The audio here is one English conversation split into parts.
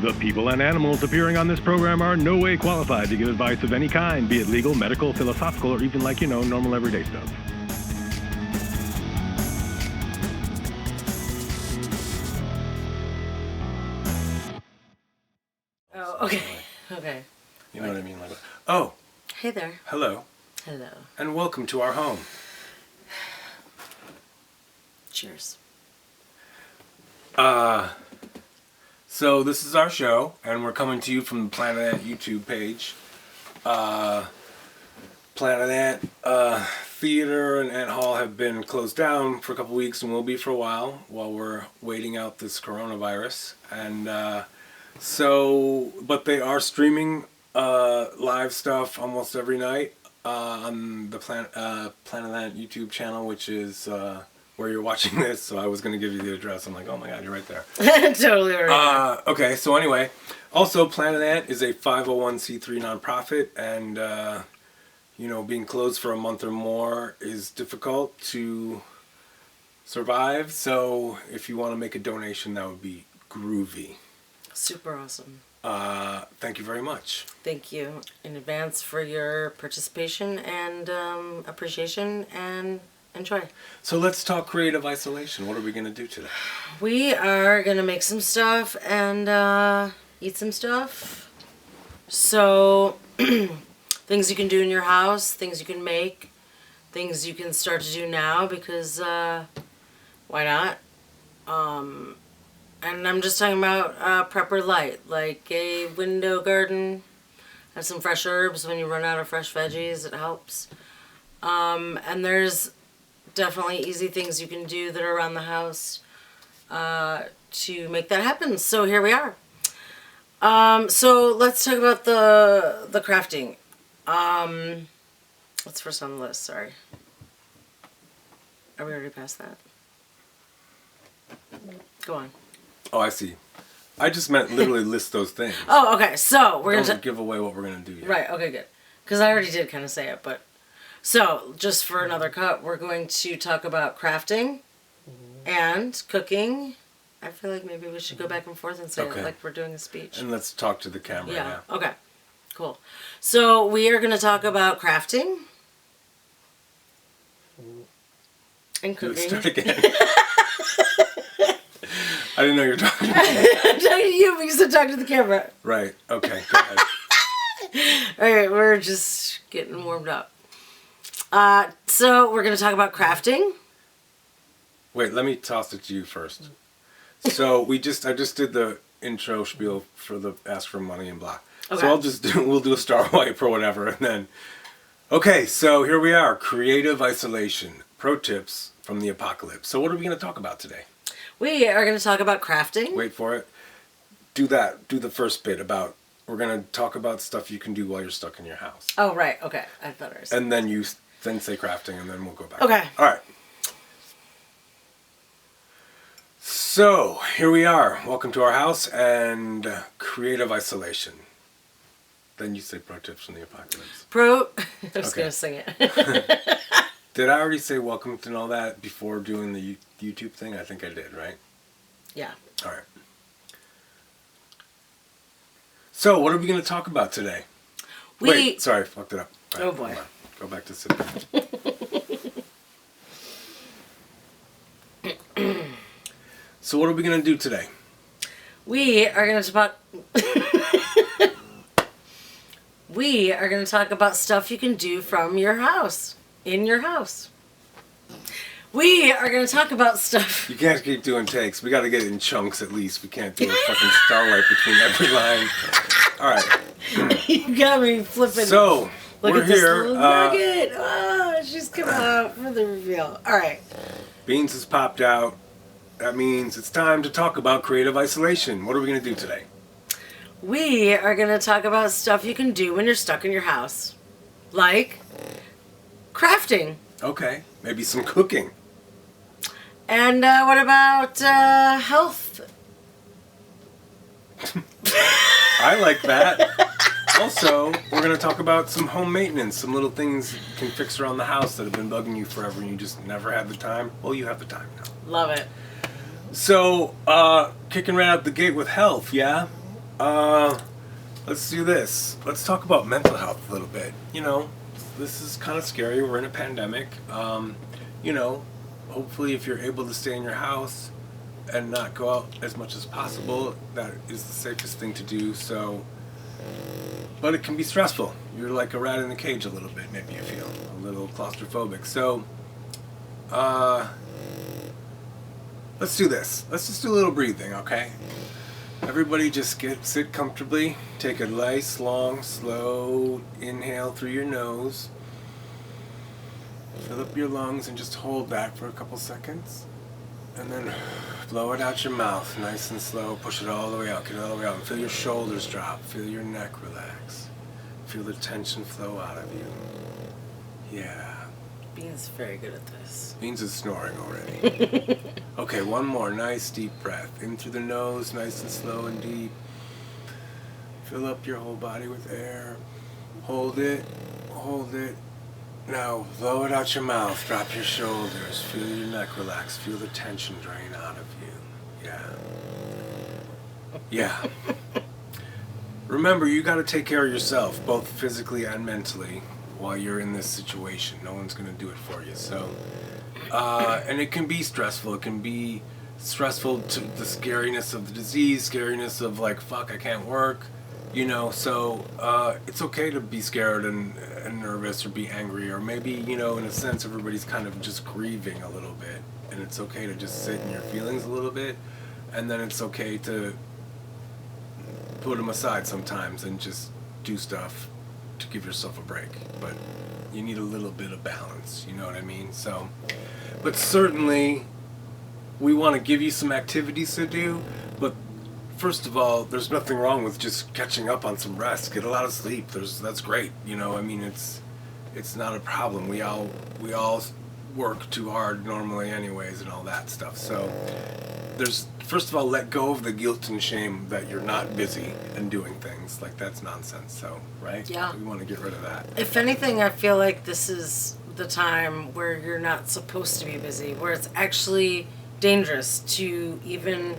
The people and animals appearing on this program are in no way qualified to give advice of any kind, be it legal, medical, philosophical, or even like, normal everyday stuff. Oh, okay. Okay. You know what I mean? Like, oh. Hey there. Hello. Hello. And welcome to our home. Cheers. So this is our show, and we're coming to you from the Planet Ant YouTube page. Planet Ant Theater and Ant Hall have been closed down for a couple weeks and will be for a while we're waiting out this coronavirus. And but they are streaming live stuff almost every night on the Planet Ant YouTube channel, which is where you're watching this. So I was going to give you the address. I'm like, oh my god, you're right there. Totally right. Okay, so anyway, also Planet Ant is a 501c3 nonprofit, and being closed for a month or more is difficult to survive. So if you want to make a donation, that would be groovy. Super awesome. Thank you very much. Thank you in advance for your participation and appreciation, and enjoy. So let's talk creative isolation. What are we going to do today? We are going to make some stuff and eat some stuff. So, things you can do in your house, things you can make, things you can start to do now because why not? And I'm just talking about prepper light, like a window garden. Have some fresh herbs when you run out of fresh veggies, it helps. And there's definitely easy things you can do that are around the house to make that happen. So here we are. So let's talk about the crafting. What's first on the list? Sorry. Are we already past that? Go on. Oh, I see. I just meant literally list those things. Oh, okay. So we're Don't give away what we're gonna do yet. Right. Okay. Good. Because I already did kind of say it, but so just for another cut, we're going to talk about crafting and cooking. I feel like maybe we should go back and forth and say it like we're doing a speech. And let's talk to the camera now. Okay. Cool. So we are going to talk about crafting and cooking. Start again. I didn't know you were talking to me. I'm talking to you because I'm talking to the camera. Right. Okay. Go ahead. All right. We're just getting warmed up. So we're going to talk about crafting. Wait, let me toss it to you first. So I just did the intro spiel for the ask for money and blah. Okay. So we'll do a star wipe or whatever, and then. Okay, so here we are, creative isolation, pro tips from the apocalypse. So what are we going to talk about today? We are going to talk about crafting. Wait for it. Do the first bit about. We're going to talk about stuff you can do while you're stuck in your house. Oh right, okay. I thought it was. And then then say crafting, and then we'll go back. Okay. All right. So, here we are. Welcome to our house and creative isolation. Then you say pro tips from the apocalypse. I was going to sing it. Did I already say welcome to all that before doing the YouTube thing? I think I did, right? Yeah. All right. So, what are we going to talk about today? Wait, sorry, fucked it up. Right, oh boy. Go back to sit down. So what are we going to do today? We are going to talk about stuff you can do from your house, in your house. We are going to talk about stuff. You can't keep doing takes. We got to get it in chunks at least. We can't do a fucking starlight between every line. All right. You got me flipping. So, look we're at this here. little nugget. Oh, she's coming out for the reveal. All right. Beans has popped out. That means it's time to talk about creative isolation. What are we going to do today? We are going to talk about stuff you can do when you're stuck in your house. Like crafting. Okay. Maybe some cooking. And what about health? I like that. Also, we're going to talk about some home maintenance, some little things you can fix around the house that have been bugging you forever and you just never had the time. Well, you have the time now. Love it. So, kicking right out the gate with health, yeah? Let's do this. Let's talk about mental health a little bit. You know, this is kind of scary. We're in a pandemic. You know, hopefully if you're able to stay in your house and not go out as much as possible, that is the safest thing to do. So, but it can be stressful. You're like a rat in the cage a little bit, maybe you feel a little claustrophobic. So, let's do this. Let's just do a little breathing, okay? Everybody just sit comfortably. Take a nice, long, slow inhale through your nose. Fill up your lungs and just hold that for a couple seconds. And then blow it out your mouth, nice and slow. Push it all the way out, get it all the way out. And feel your shoulders drop. Feel your neck relax. Feel the tension flow out of you. Yeah. Bean's very good at this. Beans is snoring already. Okay, one more nice deep breath. In through the nose, nice and slow and deep. Fill up your whole body with air. Hold it, hold it. Now, blow it out your mouth. Drop your shoulders. Feel your neck relax. Feel the tension drain out of you. Yeah. Yeah. Remember, you got to take care of yourself, both physically and mentally, while you're in this situation. No one's going to do it for you. So, and it can be stressful. It can be stressful to the scariness of the disease, scariness of like, fuck, I can't work. You know, so it's okay to be scared and nervous or be angry, or maybe, you know, in a sense, everybody's kind of just grieving a little bit, and it's okay to just sit in your feelings a little bit, and then it's okay to put them aside sometimes and just do stuff to give yourself a break. But you need a little bit of balance, you know what I mean? So, but certainly we want to give you some activities to do, but first of all, there's nothing wrong with just catching up on some rest. Get a lot of sleep. That's great. You know, I mean, it's not a problem. We all work too hard normally, anyways, and all that stuff. So, first of all, let go of the guilt and shame that you're not busy and doing things. Like, that's nonsense. So, right? Yeah. We want to get rid of that. If anything, I feel like this is the time where you're not supposed to be busy, where it's actually dangerous to even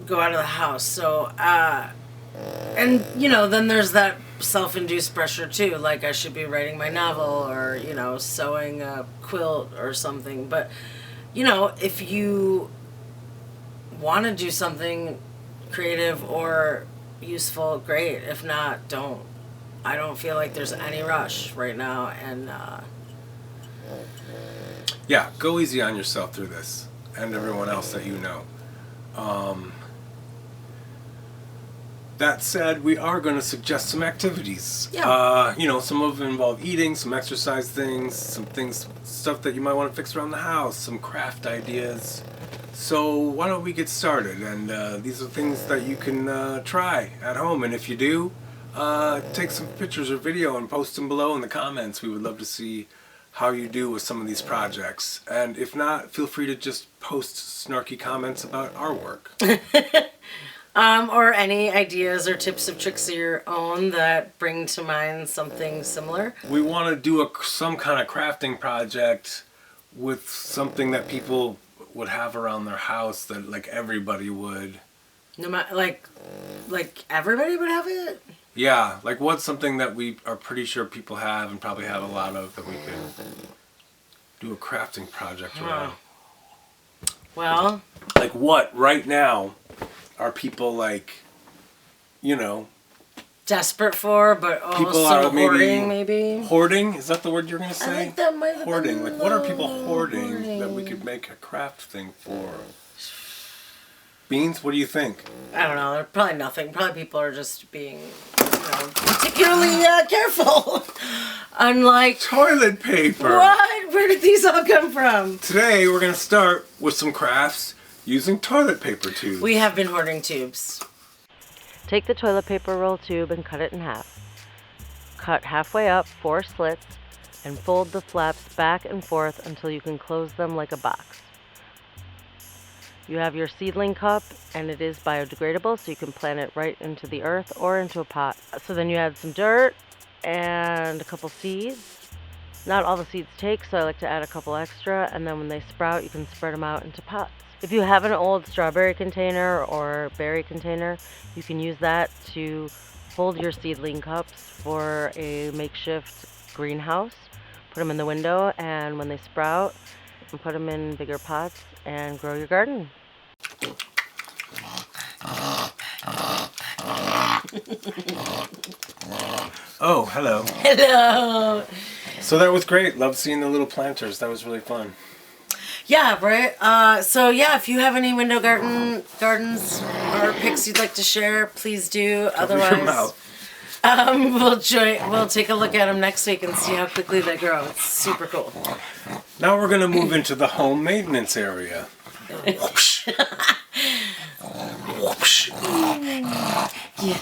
go out of the house. So, and, you know, then there's that self-induced pressure too, like I should be writing my novel or, you know, sewing a quilt or something. But, you know, if you want to do something creative or useful, great. If not, don't. I don't feel like there's any rush right now, and yeah, go easy on yourself through this and everyone else that you know. That said, we are going to suggest some activities. Yeah. You know, some of them involve eating, some exercise things, stuff that you might want to fix around the house, some craft ideas. So why don't we get started? And these are things that you can try at home. And if you do, take some pictures or video and post them below in the comments. We would love to see how you do with some of these projects. And if not, feel free to just post snarky comments about our work. Or any ideas or tips or tricks of your own that bring to mind something similar. We want to do some kind of crafting project with something that people would have around their house that like everybody would. No matter, like everybody would have it? Yeah, like what's something that we are pretty sure people have and probably have a lot of that we could do a crafting project around. Well, like what right now are people like, you know, desperate for, but people also are hoarding, maybe? Hoarding? Is that the word you're going to say? I think that might have hoarding. been Like, what are people hoarding that we could make a craft thing for? Beans, what do you think? I don't know. They're probably nothing. Probably people are just being, you know, particularly careful. Unlike toilet paper. What? Where did these all come from? Today we're going to start with some crafts using toilet paper tubes. We have been hoarding tubes. Take the toilet paper roll tube and cut it in half. Cut halfway up 4 slits and fold the flaps back and forth until you can close them like a box. You have your seedling cup, and it is biodegradable, so you can plant it right into the earth or into a pot. So then you add some dirt and a couple seeds. Not all the seeds take, so I like to add a couple extra, and then when they sprout, you can spread them out into pots. If you have an old strawberry container or berry container, you can use that to hold your seedling cups for a makeshift greenhouse. Put them in the window, and when they sprout, and put them in bigger pots and grow your garden. Oh, hello. Hello. So that was great. Love seeing the little planters. That was really fun. Yeah, right. So yeah, if you have any window gardens or pics you'd like to share, please do. Cover your mouth. We'll take a look at them next week and see how quickly they grow. It's super cool. Now we're going to move into the home maintenance area. Whoosh. Whoosh. Yeah.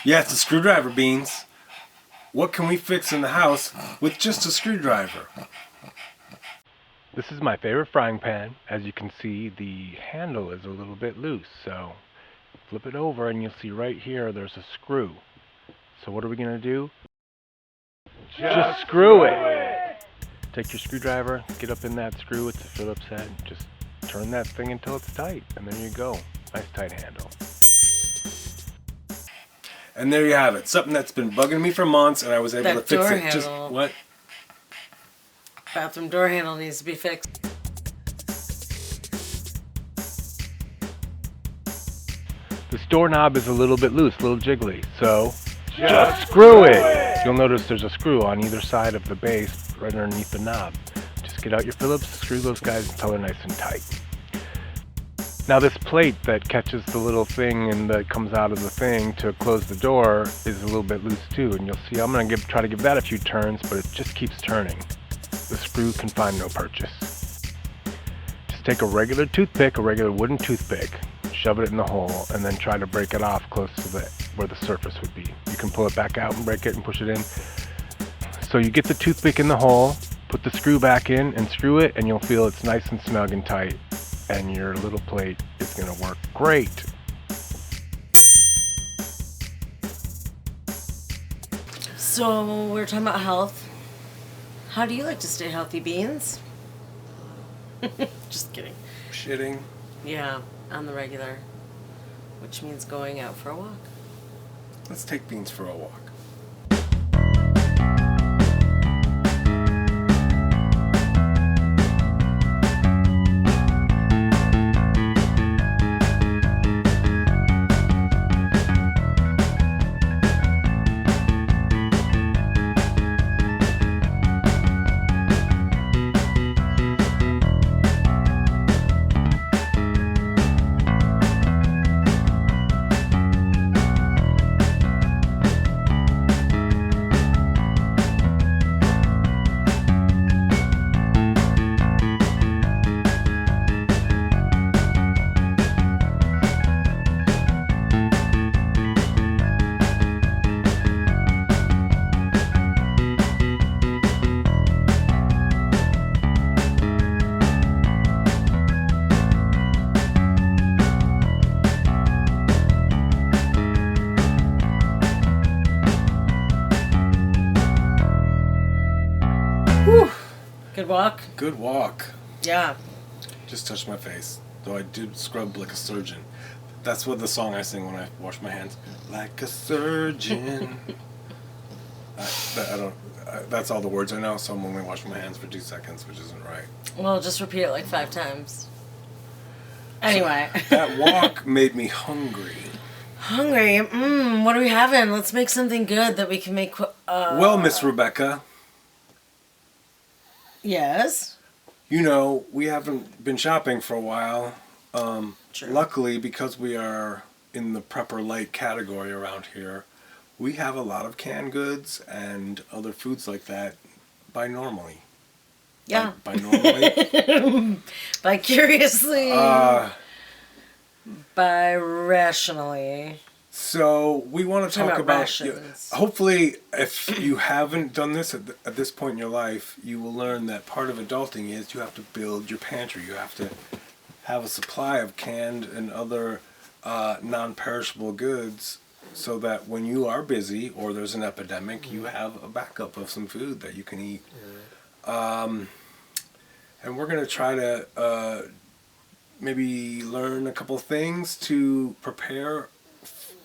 Yeah, it's a screwdriver, Beans. What can we fix in the house with just a screwdriver? This is my favorite frying pan. As you can see, the handle is a little bit loose, so flip it over and you'll see right here there's a screw. So what are we going to do? Just screw it! Take your screwdriver, get up in that screw, it's a Phillips head, just turn that thing until it's tight, and there you go. Nice tight handle. And there you have it. Something that's been bugging me for months, and I was able That to fix door it. Just handle. what? Bathroom door handle needs to be fixed. This doorknob is a little bit loose, a little jiggly, so just screw it! You'll notice there's a screw on either side of the base, right underneath the knob. Just get out your Phillips, screw those guys until they're nice and tight. Now this plate that catches the little thing and that comes out of the thing to close the door is a little bit loose too, and you'll see I'm going to try to give that a few turns, but it just keeps turning. The screw can find no purchase. Just take a regular toothpick, a regular wooden toothpick, shove it in the hole, and then try to break it off close to where the surface would be. You can pull it back out and break it and push it in. So you get the toothpick in the hole, put the screw back in and screw it, and you'll feel it's nice and snug and tight, and your little plate is going to work great. So we're talking about health. How do you like to stay healthy, Beans? Just kidding. Shitting. Yeah, on the regular, which means going out for a walk. Let's take Beans for a walk. Whew. Good walk. Good walk. Yeah. Just touched my face, though I did scrub like a surgeon. That's what the song I sing when I wash my hands. Like a surgeon. That's all the words I know, so I'm only washing my hands for 2 seconds, which isn't right. Well, just repeat it like 5 times. Anyway. That walk made me hungry. Hungry? What are we having? Let's make something good that we can make. Well, Miss Rebecca, Yes. you know, we haven't been shopping for a while. True. Luckily, because we are in the prepper light category around here, we have a lot of canned goods and other foods like that buy normally. Yeah. Buy normally. By curiously. By rationally. So we want to Talking talk about about. rations. Hopefully, if you haven't done this at this point in your life, you will learn that part of adulting is you have to build your pantry. You have to have a supply of canned and other non-perishable goods, so that when you are busy or there's an epidemic, you have a backup of some food that you can eat. And we're gonna try to maybe learn a couple things to prepare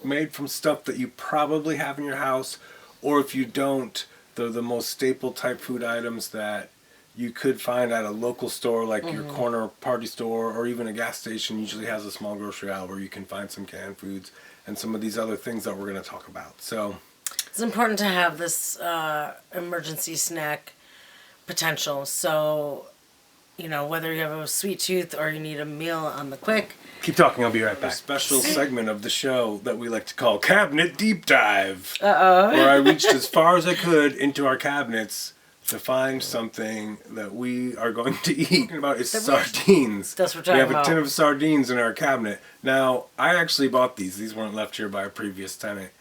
made from stuff that you probably have in your house, or if you don't, they're the most staple type food items that you could find at a local store, like your corner party store, or even a gas station usually has a small grocery aisle where you can find some canned foods and some of these other things that we're going to talk about. So It's important to have this emergency snack potential. So, you know, whether you have a sweet tooth or you need a meal on the quick. keep talking, I'll be right back. Special segment of the show that we like to call Cabinet Deep Dive. Where I reached as far as I could into our cabinets to find something that we are going to eat. Talking about is sardines. That's what we're We talking have a tin about. of sardines in our cabinet. Now, I actually bought these. These weren't left here by a previous tenant.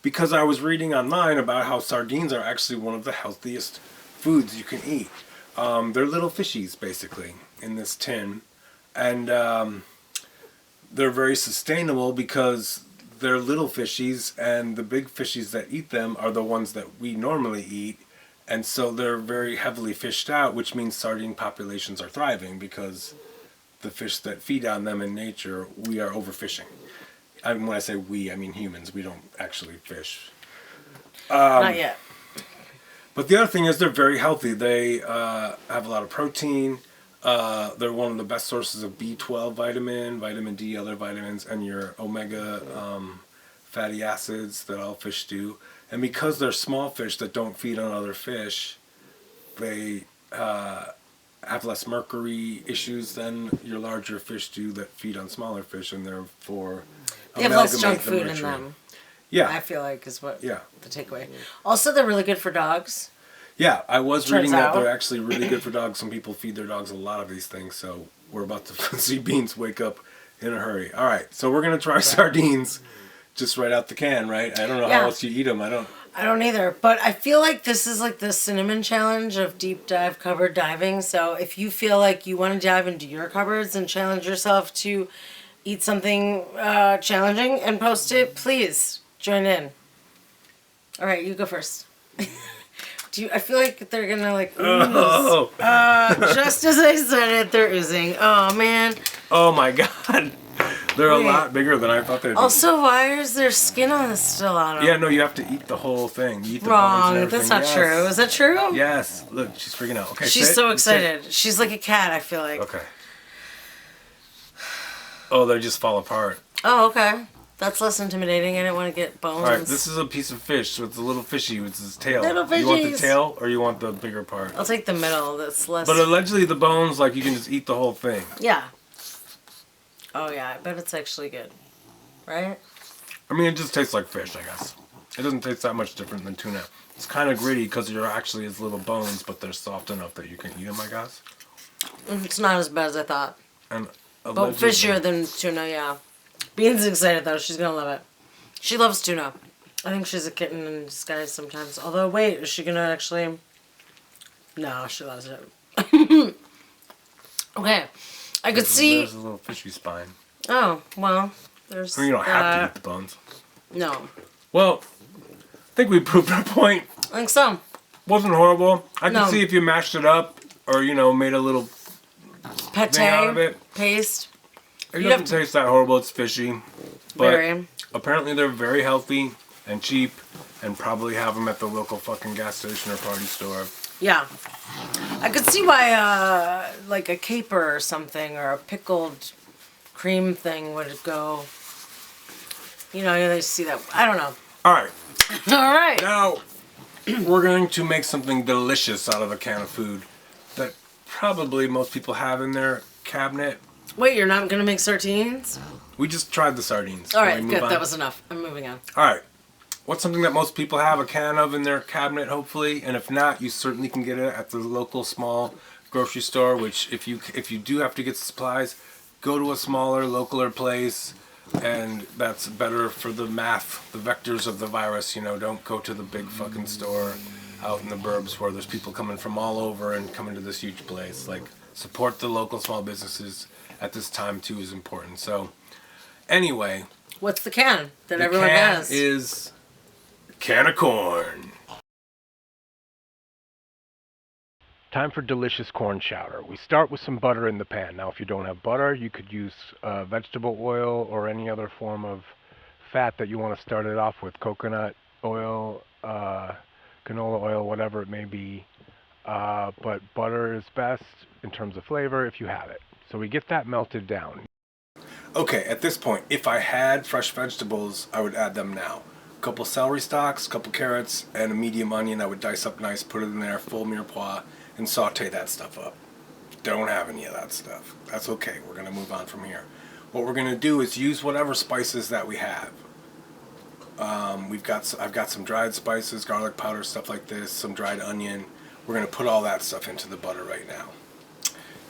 Because I was reading online about how sardines are actually one of the healthiest foods you can eat. They're little fishies, basically, in this tin. And they're very sustainable because they're little fishies, and the big fishies that eat them are the ones that we normally eat. And so they're very heavily fished out, which means sardine populations are thriving because the fish that feed on them in nature, we are overfishing. I mean, when I say we, I mean humans. We don't actually fish. Not yet. But the other thing is they're very healthy. They have a lot of protein. They're one of the best sources of B12 vitamin D, other vitamins, and your omega fatty acids that all fish do. And because they're small fish that don't feed on other fish, they have less mercury issues than your larger fish do that feed on smaller fish, and therefore They have less junk amalgamate the food in mercury. them. Yeah. I feel like is what Yeah. the takeaway. Also, they're really good for dogs. Yeah, I was Turns reading that out. they're actually really good for dogs. Some people feed their dogs a lot of these things, so we're about to see Beans wake up in a hurry. All right, so we're going to try sardines just right out the can, right? I don't know Yeah. how else you eat them. I don't. Either, but I feel like this is like the cinnamon challenge of deep dive cupboard diving. So if you feel like you want to dive into your cupboards and challenge yourself to eat something challenging and post it, please join in. All right, you go first. I feel like they're gonna like ooze. Oh, Just as I said it, they're oozing. Oh man. oh my God. They're Wait. a lot bigger than I thought they'd be. Also, why is there skin on this still on them? Yeah, no, you have to eat the whole thing. You eat the bones Wrong. and That's everything. not Yes. true. Is that true? Yes. Look, she's freaking out. Okay, She's sit. so Sit. excited. She's like a cat, I feel like. Okay. Oh, they just fall apart. Oh, okay. That's less intimidating. I didn't want to get bones. All right, this is a piece of fish, so it's a little fishy with its tail. Little You want the fishies. tail or you want the bigger part? I'll take the middle. That's less. But allegedly the bones, like you can just eat the whole thing. Yeah. Oh, yeah. I bet it's actually good. Right? I mean, it just tastes like fish, I guess. It doesn't taste that much different than tuna. It's kind of gritty because there actually is little bones, but they're soft enough that you can eat them, I guess. It's not as bad as I thought. And But allegedly- fishier than tuna, yeah. Bean's excited, though. She's going to love it. She loves tuna. I think she's a kitten in disguise sometimes. Although, wait, is she going to actually... No, she loves it. Okay. I could see... There's a little fishy spine. Oh, well, there's... I mean, you don't have to eat the bones. No. Well, I think we proved our point. I think so. Wasn't horrible. I No. could see if you mashed it up or, made a little Pate, thing out of it. paste. It You'd doesn't have taste that horrible. It's fishy. But Very. apparently they're very healthy and cheap and probably have them at the local fucking gas station or party store. Yeah. I could see why, like a caper or something, or a pickled cream thing would go. You know, they see that. I don't know. All right. All right. Now, we're going to make something delicious out of a can of food that probably most people have in their cabinet. Wait, you're not going to make sardines? We just tried the sardines. All Can right, we move good. on? That was enough. I'm moving on. All right. What's something that most people have a can of in their cabinet, hopefully? And if not, you certainly can get it at the local small grocery store, which if you do have to get supplies, go to a smaller, localer place, and that's better for the math, the vectors of the virus. Don't go to the big fucking store out in the burbs where there's people coming from all over and coming to this huge place. Like, support the local small businesses at this time, too, is important. So, anyway... What's the can that The everyone can has? is can of corn. Time for delicious corn chowder. We start with some butter in the pan. Now, if you don't have butter, you could use vegetable oil or any other form of fat that you want to start it off with. Coconut oil, canola oil, whatever it may be. But butter is best in terms of flavor if you have it. So we get that melted down. Okay, at this point, if I had fresh vegetables, I would add them now. A couple celery stalks, a couple carrots, and a medium onion I would dice up nice, put it in there, full mirepoix, and saute that stuff up. Don't have any of that stuff. That's okay. We're going to move on from here. What we're going to do is use whatever spices that we have. I've got some dried spices, garlic powder, stuff like this, some dried onion. We're going to put all that stuff into the butter right now.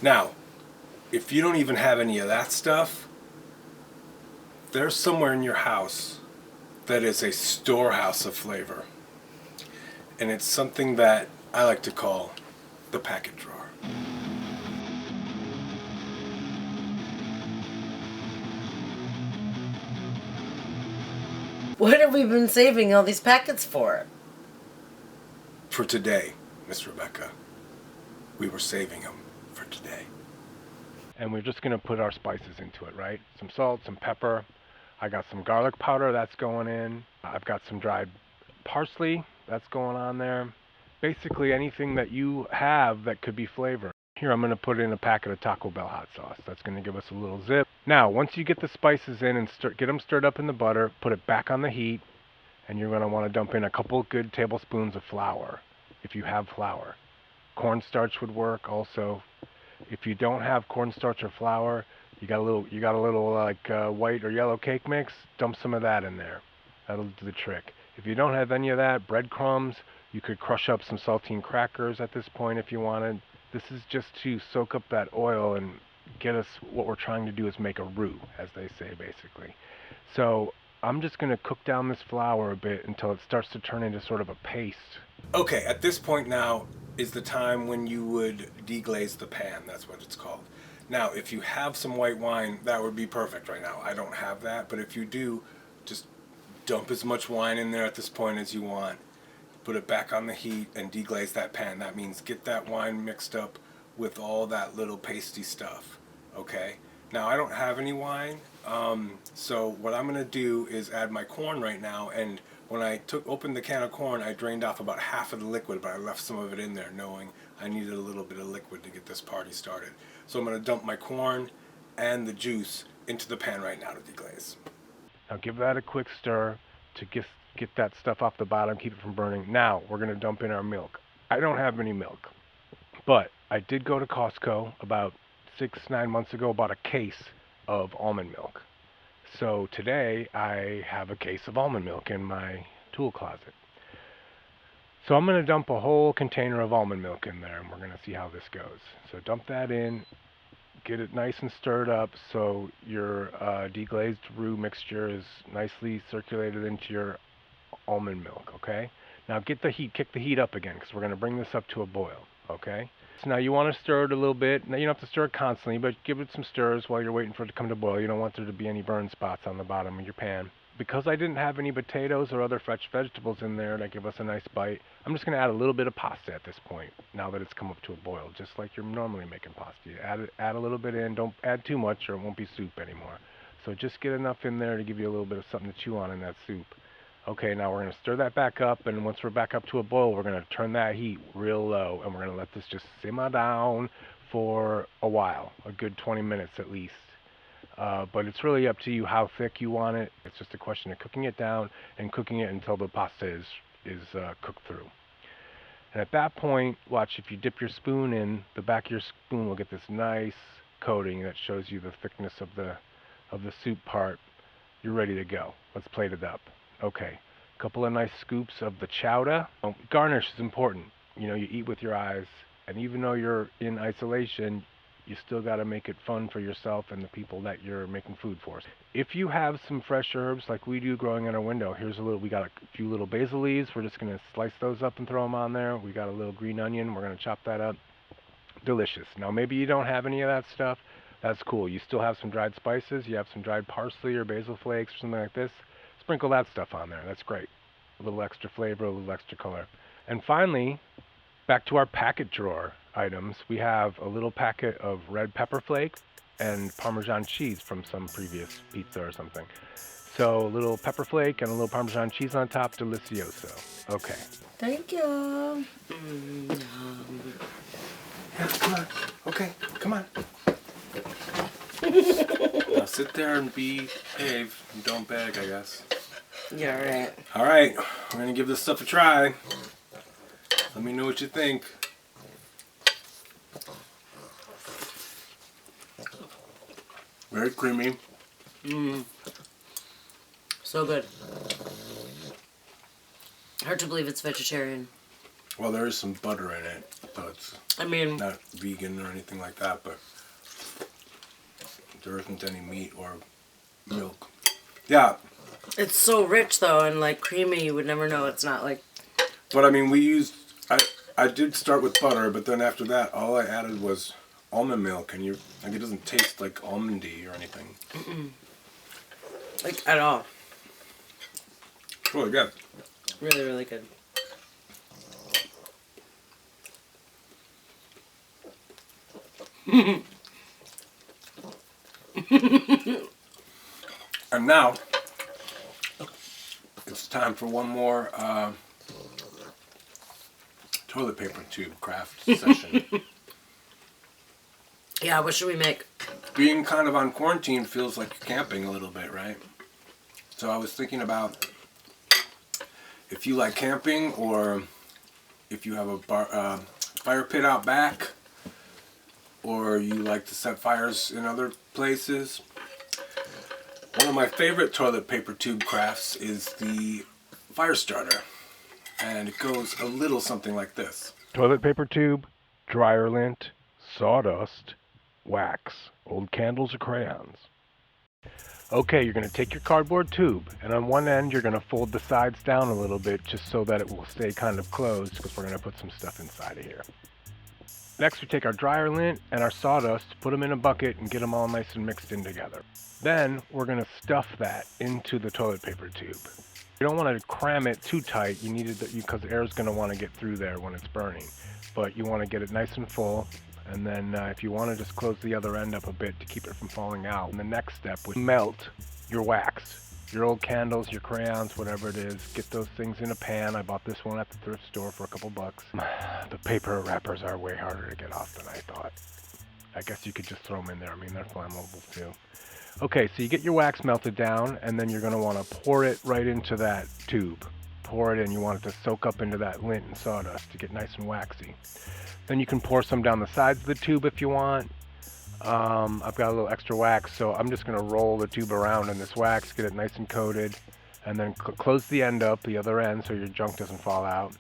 Now, if you don't even have any of that stuff, there's somewhere in your house that is a storehouse of flavor. And it's something that I like to call the packet drawer. What have we been saving all these packets for? For today, Miss Rebecca. We were saving them for today. And we're just going to put our spices into it, right? Some salt, some pepper. I got some garlic powder that's going in. I've got some dried parsley that's going on there. Basically anything that you have that could be flavored. Here I'm going to put in a packet of Taco Bell hot sauce. That's going to give us a little zip. Now, once you get the spices in and get them stirred up in the butter, put it back on the heat, and you're going to want to dump in a couple good tablespoons of flour, if you have flour. Cornstarch would work also. If you don't have cornstarch or flour, you got a little like white or yellow cake mix, dump some of that in there. That'll do the trick. If you don't have any of that, breadcrumbs, you could crush up some saltine crackers at this point if you wanted. This is just to soak up that oil and get us, what we're trying to do is make a roux, as they say basically. So I'm just going to cook down this flour a bit until it starts to turn into sort of a paste. Okay, at this point now is the time when you would deglaze the pan. That's what it's called. Now, if you have some white wine, that would be perfect right now. I don't have that, but if you do, just dump as much wine in there at this point as you want. Put it back on the heat and deglaze that pan. That means get that wine mixed up with all that little pasty stuff. Okay? Now, I don't have any wine, so what I'm going to do is add my corn right now. And when I opened the can of corn, I drained off about half of the liquid, but I left some of it in there knowing I needed a little bit of liquid to get this party started. So I'm going to dump my corn and the juice into the pan right now to deglaze. Now give that a quick stir to get that stuff off the bottom, keep it from burning. Now we're going to dump in our milk. I don't have any milk, but I did go to Costco about 6-9 months ago, bought a case of almond milk. So today I have a case of almond milk in my tool closet. So I'm going to dump a whole container of almond milk in there, and we're going to see how this goes. So dump that in, get it nice and stirred up so your deglazed roux mixture is nicely circulated into your almond milk, okay? Now kick the heat up again, because we're going to bring this up to a boil, okay? So now you want to stir it a little bit. Now you don't have to stir it constantly, but give it some stirs while you're waiting for it to come to boil. You don't want there to be any burn spots on the bottom of your pan. Because I didn't have any potatoes or other fresh vegetables in there that give us a nice bite, I'm just going to add a little bit of pasta at this point, now that it's come up to a boil, just like you're normally making pasta. You add a little bit in, don't add too much or it won't be soup anymore. So just get enough in there to give you a little bit of something to chew on in that soup. Okay, now we're going to stir that back up, and once we're back up to a boil, we're going to turn that heat real low, and we're going to let this just simmer down for a while, a good 20 minutes at least. But it's really up to you how thick you want it. It's just a question of cooking it down and cooking it until the pasta is cooked through. And at that point, watch, if you dip your spoon in, the back of your spoon will get this nice coating that shows you the thickness of the soup part. You're ready to go. Let's plate it up. Okay, a couple of nice scoops of the chowder. Garnish is important. You know, you eat with your eyes, and even though you're in isolation, you still got to make it fun for yourself and the people that you're making food for. If you have some fresh herbs like we do growing in our window, we got a few little basil leaves. We're just going to slice those up and throw them on there. We got a little green onion. We're going to chop that up. Delicious. Now maybe you don't have any of that stuff. That's cool. You still have some dried spices. You have some dried parsley or basil flakes or something like this. Sprinkle that stuff on there. That's great. A little extra flavor, a little extra color. And finally, back to our packet drawer. items. We have a little packet of red pepper flakes and Parmesan cheese from some previous pizza or something. So a little pepper flake and a little Parmesan cheese on top, delicioso. Okay. Thank you. Yeah, come on. Okay, come on. Now sit there and behave and don't beg, I guess. Yeah, right. All right, we're gonna give this stuff a try. Let me know what you think. Very creamy. So good. Hard to believe it's vegetarian. Well, there is some butter in it, so it's I mean, not vegan or anything like that, but there isn't any meat or milk. Yeah, it's so rich though and like creamy. You would never know it's not like. but I mean, I did start with butter, but then after that, all I added was almond milk, and it doesn't taste like almondy or anything. Like at all. It's really good. Really, really good. And now, it's time for one more toilet paper tube craft session. Yeah, what should we make? Being kind of on quarantine feels like you're camping a little bit, right? So I was thinking about if you like camping, or if you have a fire pit out back, or you like to set fires in other places. One of my favorite toilet paper tube crafts is the fire starter, and it goes a little something like this. Toilet paper tube, dryer lint, sawdust, wax, old candles or crayons. Okay, you're going to take your cardboard tube, and on one end you're going to fold the sides down a little bit just so that it will stay kind of closed, because we're going to put some stuff inside of here. Next we take our dryer lint and our sawdust, put them in a bucket and get them all nice and mixed in together. Then we're going to stuff that into the toilet paper tube. You don't want to cram it too tight, you need it because air is going to want to get through there when it's burning. But you want to get it nice and full. And then if you want to just close the other end up a bit to keep it from falling out. And the next step would melt your wax, your old candles, your crayons, whatever it is. Get those things in a pan. I bought this one at the thrift store for a couple bucks. The paper wrappers are way harder to get off than I thought. I guess you could just throw them in there. I mean, they're flammable too. Okay, so you get your wax melted down, and then you're going to want to pour it right into that tube. Pour it in. You want it to soak up into that lint and sawdust to get nice and waxy. Then you can pour some down the sides of the tube if you want. I've got a little extra wax, so I'm just going to roll the tube around in this wax, get it nice and coated, and then close the end up, the other end, so your junk doesn't fall out.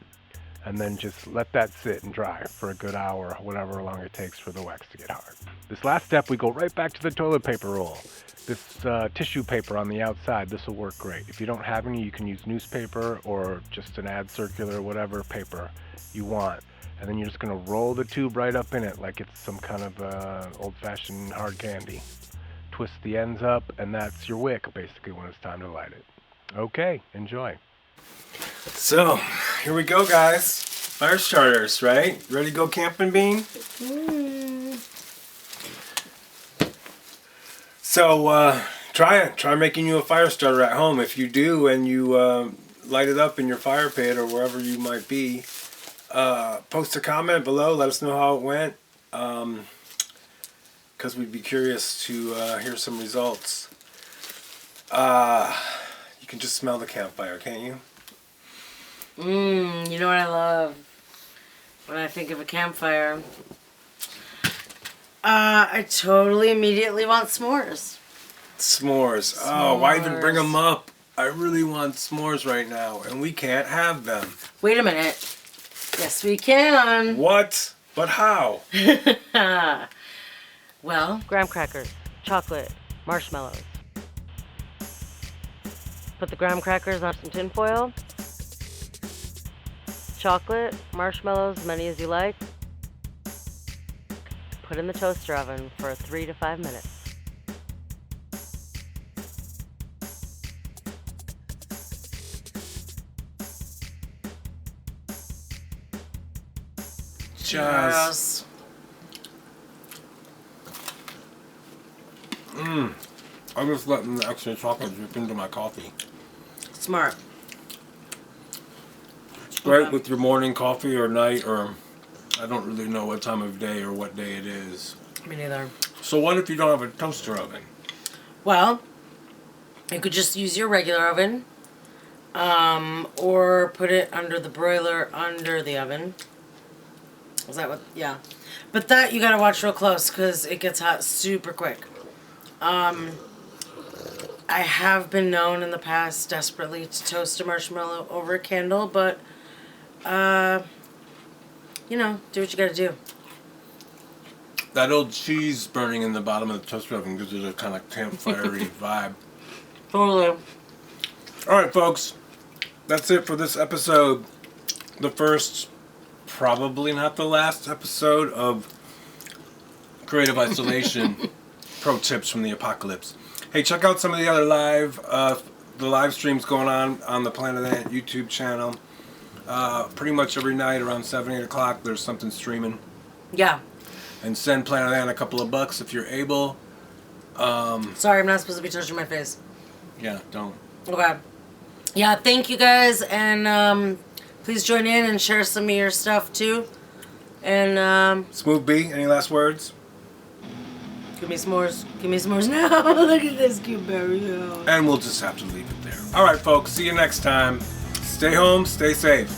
And then just let that sit and dry for a good hour, whatever long it takes for the wax to get hard. This last step, we go right back to the toilet paper roll. This tissue paper on the outside, this will work great. If you don't have any, you can use newspaper or just an ad circular, whatever paper you want. And then you're just going to roll the tube right up in it like it's some kind of old-fashioned hard candy. Twist the ends up, and that's your wick, basically, when it's time to light it. Okay, enjoy. So, here we go, guys. Fire starters, right? Ready to go camping, Bean? So, try it. Try making you a fire starter at home. If you do, and you light it up in your fire pit or wherever you might be, post a comment below. Let us know how it went, because we'd be curious to hear some results. You can just smell the campfire, can't you? You know what I love when I think of a campfire? I totally immediately want s'mores. S'mores. Oh, why even bring them up? I really want s'mores right now, and we can't have them. Wait a minute. Yes, we can. What? But how? Well, Graham crackers, chocolate, marshmallows. Put the graham crackers on some tin foil. Chocolate, marshmallows, as many as you like. Put in the toaster oven for 3 to 5 minutes. Cheers. I'm just letting the extra chocolate drip into my coffee. Smart. It's great Okay. with your morning coffee or night, or I don't really know what time of day or what day it is. Me neither. So what if you don't have a toaster oven? Well, you could just use your regular oven, or put it under the broiler under the oven. Is that what? Yeah. But that you gotta watch real close because it gets hot super quick. I have been known in the past desperately to toast a marshmallow over a candle, but you know, do what you gotta do. That old cheese burning in the bottom of the toaster oven gives it a kind of campfire-y vibe. Totally. All right, folks. That's it for this episode. The first, probably not the last episode of Creative Isolation Pro Tips from the Apocalypse. Hey, check out some of the other the live streams going on the Planet Ant YouTube channel. Pretty much every night around 7, 8 o'clock, there's something streaming. Yeah. And send Planet Ant a couple of bucks if you're able. Sorry, I'm not supposed to be touching my face. Yeah, don't. Okay. Yeah, thank you guys, and please join in and share some of your stuff too. And Smooth B, any last words? give me s'mores. Give me s'mores now. Look at this cute berry. And we'll just have to leave it there. All right, folks. See you next time. Stay home. Stay safe.